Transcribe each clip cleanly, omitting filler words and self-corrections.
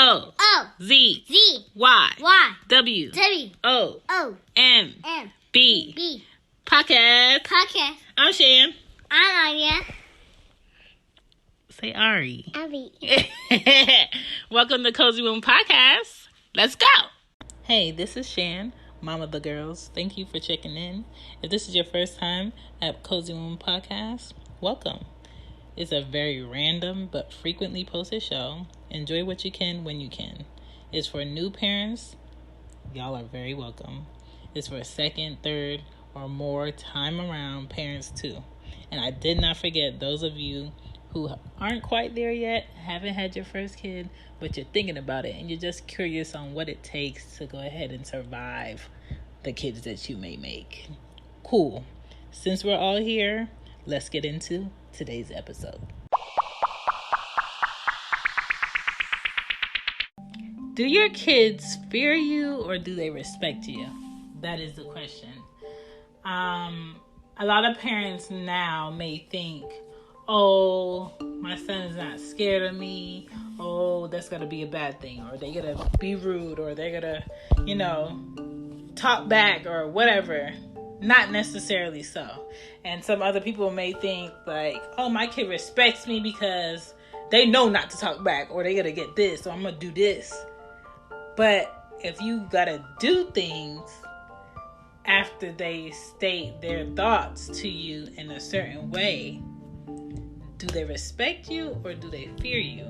O Z Y W O M B podcast. I'm Shan. I'm Aria. Say Ari. Abby. Welcome to Cozy Womb Podcast. Let's go. Hey, this is Shan, mom of the girls. Thank you for checking in. If this is your first time at Cozy Womb Podcast, welcome. It's a very random but frequently posted show. Enjoy what you can when you can. It's for new parents. Y'all are very welcome. It's for second, third, or more time around parents too. And I did not forget those of you who aren't quite there yet, haven't had your first kid, but you're thinking about it and you're just curious on what it takes to go ahead and survive the kids that you may make. Cool. Since we're all here, let's get into today's episode. Do your kids fear you or do they respect you? That is the question. A lot of parents now may think, oh, my son is not scared of me. Oh, that's going to be a bad thing. Or they're going to be rude. Or they're going to, talk back or whatever. Not necessarily so. And some other people may think like, oh, my kid respects me because they know not to talk back. Or they're going to get this. So I'm going to do this. But if you got to do things after they state their thoughts to you in a certain way, do they respect you or do they fear you?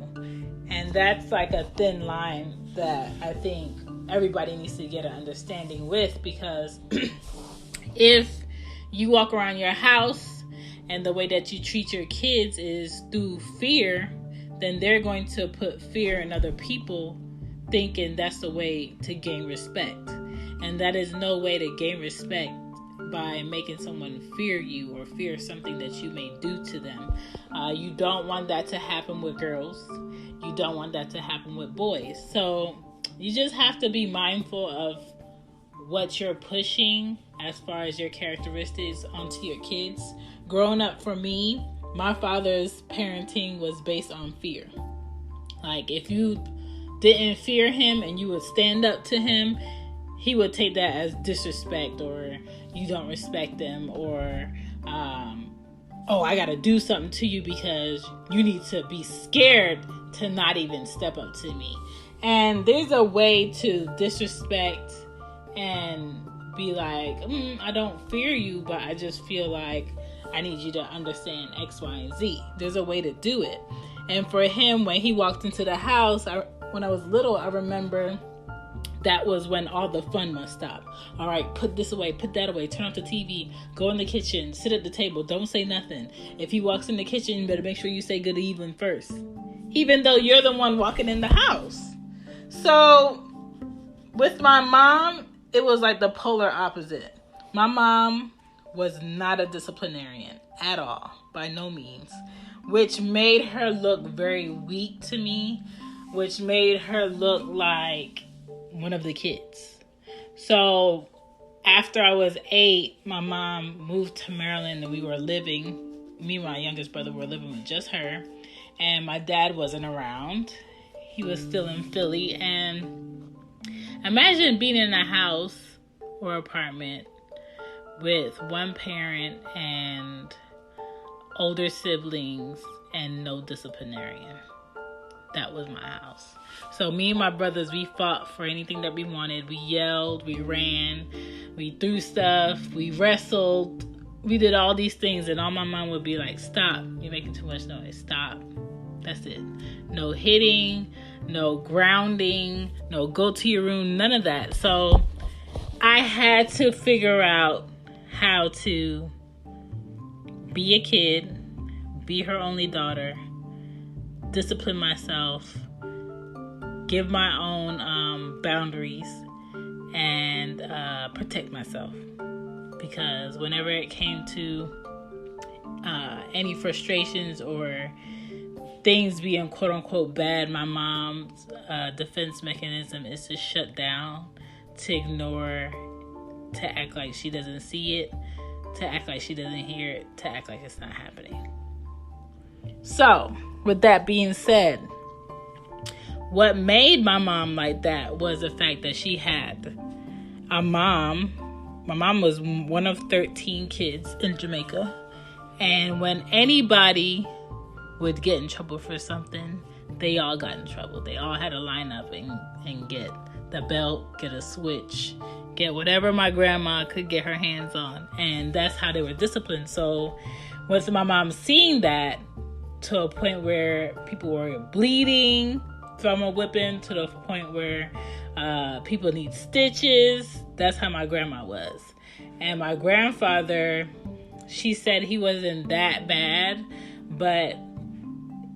And that's like a thin line that I think everybody needs to get an understanding with, because if you walk around your house and the way that you treat your kids is through fear, then they're going to put fear in other people, thinking that's the way to gain respect. And that is no way to gain respect by making someone fear you or fear something that you may do to them. You don't want that to happen with girls. You don't want that to happen with boys. So you just have to be mindful of what you're pushing as far as your characteristics onto your kids. Growing up for me, my father's parenting was based on fear. Like if you didn't fear him and you would stand up to him, he would take that as disrespect, or you don't respect them, or oh, I gotta do something to you because you need to be scared to not even step up to me. And there's a way to disrespect and be like, I don't fear you, but I just feel like I need you to understand X, Y, and Z. There's a way to do it. And for him, when he walked into the house, when I was little, I remember that was when all the fun must stop. All right, put this away, put that away, turn off the TV, go in the kitchen, sit at the table, don't say nothing. If he walks in the kitchen, you better make sure you say good evening first, even though you're the one walking in the house. So with my mom, it was like the polar opposite. My mom was not a disciplinarian at all, by no means, which made her look very weak to me, which made her look like one of the kids. So after I was 8, my mom moved to Maryland and we were living, me and my youngest brother were living with just her, and my dad wasn't around. He was still in Philly. And imagine being in a house or apartment with one parent and older siblings and no disciplinarian. That was my house. So me and my brothers, we fought for anything that we wanted. We yelled, we ran, we threw stuff, we wrestled, we did all these things, and all my mom would be like, stop, you're making too much noise, stop. That's it. No hitting, no grounding, no go to your room, none of that. So I had to figure out how to be a kid, be her only daughter, discipline myself, give my own boundaries, and protect myself. Because whenever it came to any frustrations or things being quote unquote bad, my mom's defense mechanism is to shut down, to ignore, to act like she doesn't see it, to act like she doesn't hear it, to act like it's not happening. So, with that being said, what made my mom like that was the fact that she had a mom. My mom was one of 13 kids in Jamaica. And when anybody would get in trouble for something, they all got in trouble. They all had to line up and get the belt, get a switch, get whatever my grandma could get her hands on. And that's how they were disciplined. So once my mom seen that, to a point where people were bleeding from a whipping, to the point where people need stitches, that's how my grandma was. And my grandfather, she said he wasn't that bad, but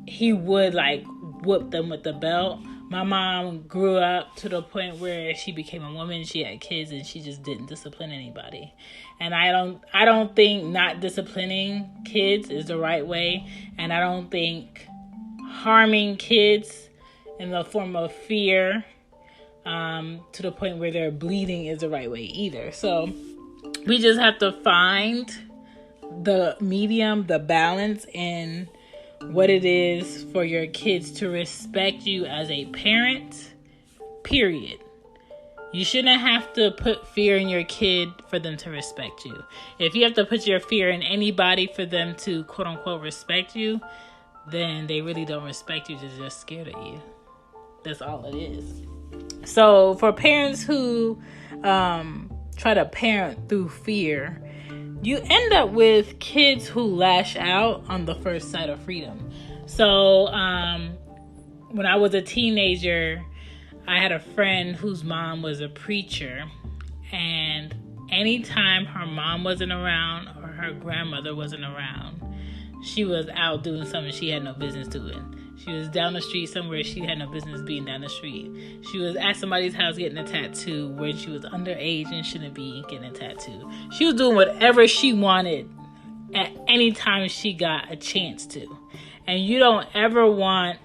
he would like whoop them with the belt. My mom grew up to the point where she became a woman, she had kids, and she just didn't discipline anybody. And I don't think not disciplining kids is the right way, and I don't think harming kids in the form of fear to the point where they're bleeding is the right way either. So we just have to find the medium, the balance in what it is for your kids to respect you as a parent, period. You shouldn't have to put fear in your kid for them to respect you. If you have to put your fear in anybody for them to quote unquote respect you, then they really don't respect you, they're just scared of you. That's all it is. So for parents who try to parent through fear, you end up with kids who lash out on the first sight of freedom. So when I was a teenager, I had a friend whose mom was a preacher, and anytime her mom wasn't around or her grandmother wasn't around, she was out doing something she had no business doing. She was down the street somewhere she had no business being down the street. She was at somebody's house getting a tattoo when she was underage and shouldn't be getting a tattoo. She was doing whatever she wanted at any time she got a chance to. And you don't ever want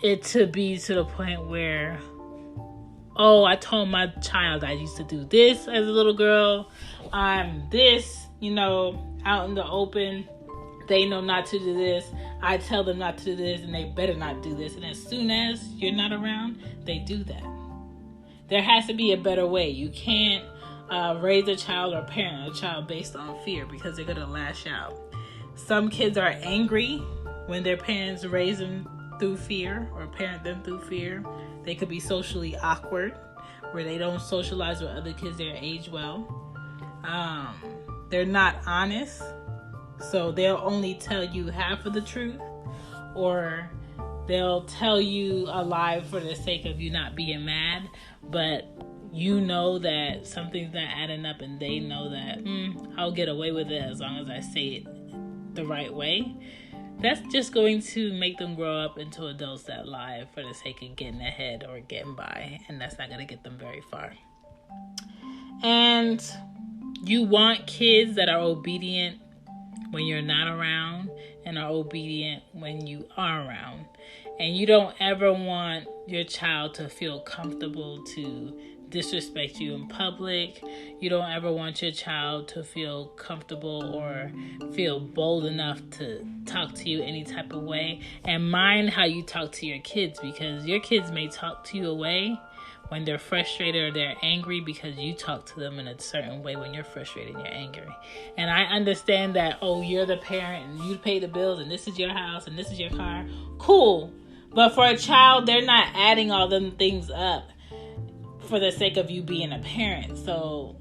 it to be to the point where, oh, I told my child I used to do this as a little girl. I'm this, out in the open. They know not to do this. I tell them not to do this, and they better not do this. And as soon as you're not around, they do that. There has to be a better way. You can't raise a child or parent a child based on fear, because they're going to lash out. Some kids are angry when their parents raise them through fear or parent them through fear. They could be socially awkward, where they don't socialize with other kids their age well. They're not honest. So they'll only tell you half of the truth, or they'll tell you a lie for the sake of you not being mad, but you know that something's not adding up, and they know that I'll get away with it as long as I say it the right way. That's just going to make them grow up into adults that lie for the sake of getting ahead or getting by, and that's not going to get them very far. And you want kids that are obedient when you're not around and are obedient when you are around. And you don't ever want your child to feel comfortable to disrespect you in public. You don't ever want your child to feel comfortable or feel bold enough to talk to you any type of way. And mind how you talk to your kids, because your kids may talk to you a way when they're frustrated or they're angry because you talk to them in a certain way when you're frustrated and you're angry. And I understand that, you're the parent and you pay the bills and this is your house and this is your car. Cool. But for a child, they're not adding all them things up for the sake of you being a parent. So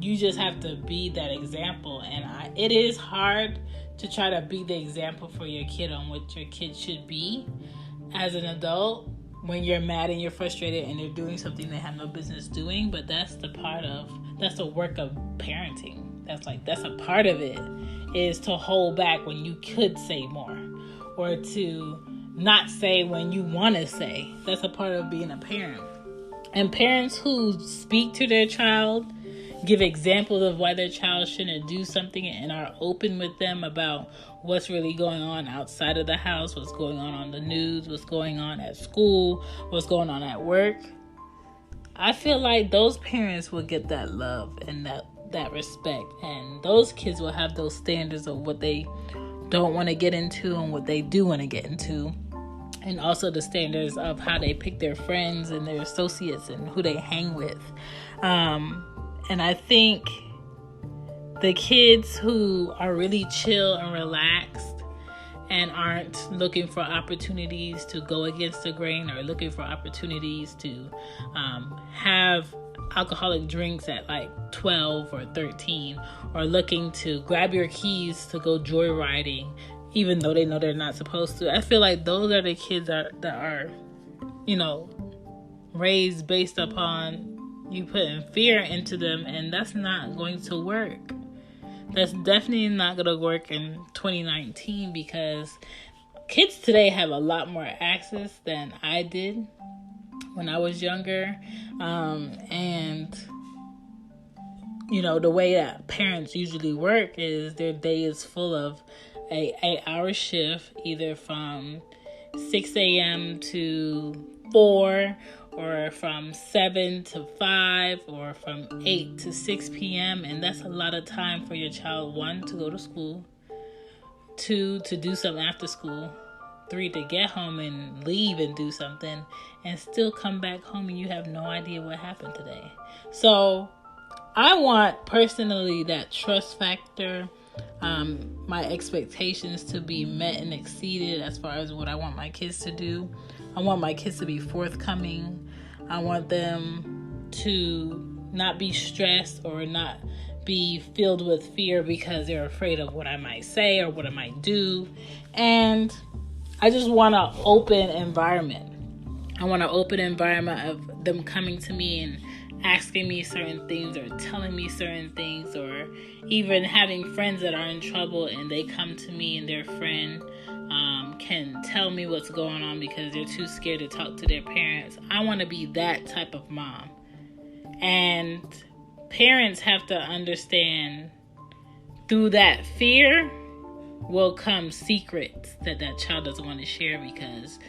you just have to be that example. And it is hard to try to be the example for your kid on what your kid should be as an adult when you're mad and you're frustrated and they're doing something they have no business doing. But that's the work of parenting. That's a part of it, is to hold back when you could say more, or to not say when you want to say. That's a part of being a parent. And parents who speak to their child, give examples of why their child shouldn't do something, and are open with them about what's really going on outside of the house, what's going on the news, what's going on at school, what's going on at work. I feel like those parents will get that love and that respect, and those kids will have those standards of what they don't want to get into and what they do want to get into. and also the standards of how they pick their friends and their associates and who they hang with. And I think the kids who are really chill and relaxed and aren't looking for opportunities to go against the grain or looking for opportunities to have alcoholic drinks at like 12 or 13, or looking to grab your keys to go joyriding even though they know they're not supposed to. I feel like those are the kids that are, raised based upon you putting fear into them, and that's not going to work. That's definitely not going to work in 2019, because kids today have a lot more access than I did when I was younger. And the way that parents usually work is their day is full of a 8-hour shift, either from 6 a.m. to 4, or from 7 to 5, or from 8 to 6 p.m. And that's a lot of time for your child. 1, to go to school. 2, to do something after school. 3, to get home and leave and do something, and still come back home and you have no idea what happened today. So I want personally that trust factor, my expectations to be met and exceeded as far as what I want my kids to do. I want my kids to be forthcoming. I want them to not be stressed or not be filled with fear because they're afraid of what I might say or what I might do. And I just want an open environment. I want an open environment of them coming to me and asking me certain things, or telling me certain things, or even having friends that are in trouble and they come to me and their friend can tell me what's going on because they're too scared to talk to their parents. I want to be that type of mom. And parents have to understand, through that fear will come secrets that child doesn't want to share, because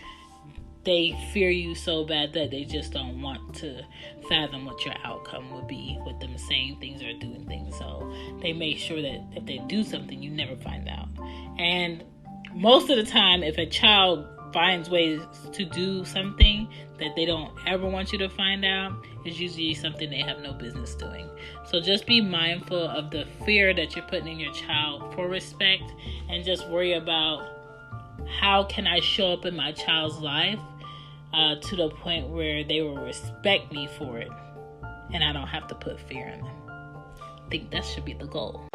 they fear you so bad that they just don't want to fathom what your outcome would be with them saying things or doing things. So they make sure that if they do something, you never find out. And most of the time, if a child finds ways to do something that they don't ever want you to find out, it's usually something they have no business doing. So just be mindful of the fear that you're putting in your child for respect, and just worry about, how can I show up in my child's life to the point where they will respect me for it, and I don't have to put fear in them. I think that should be the goal.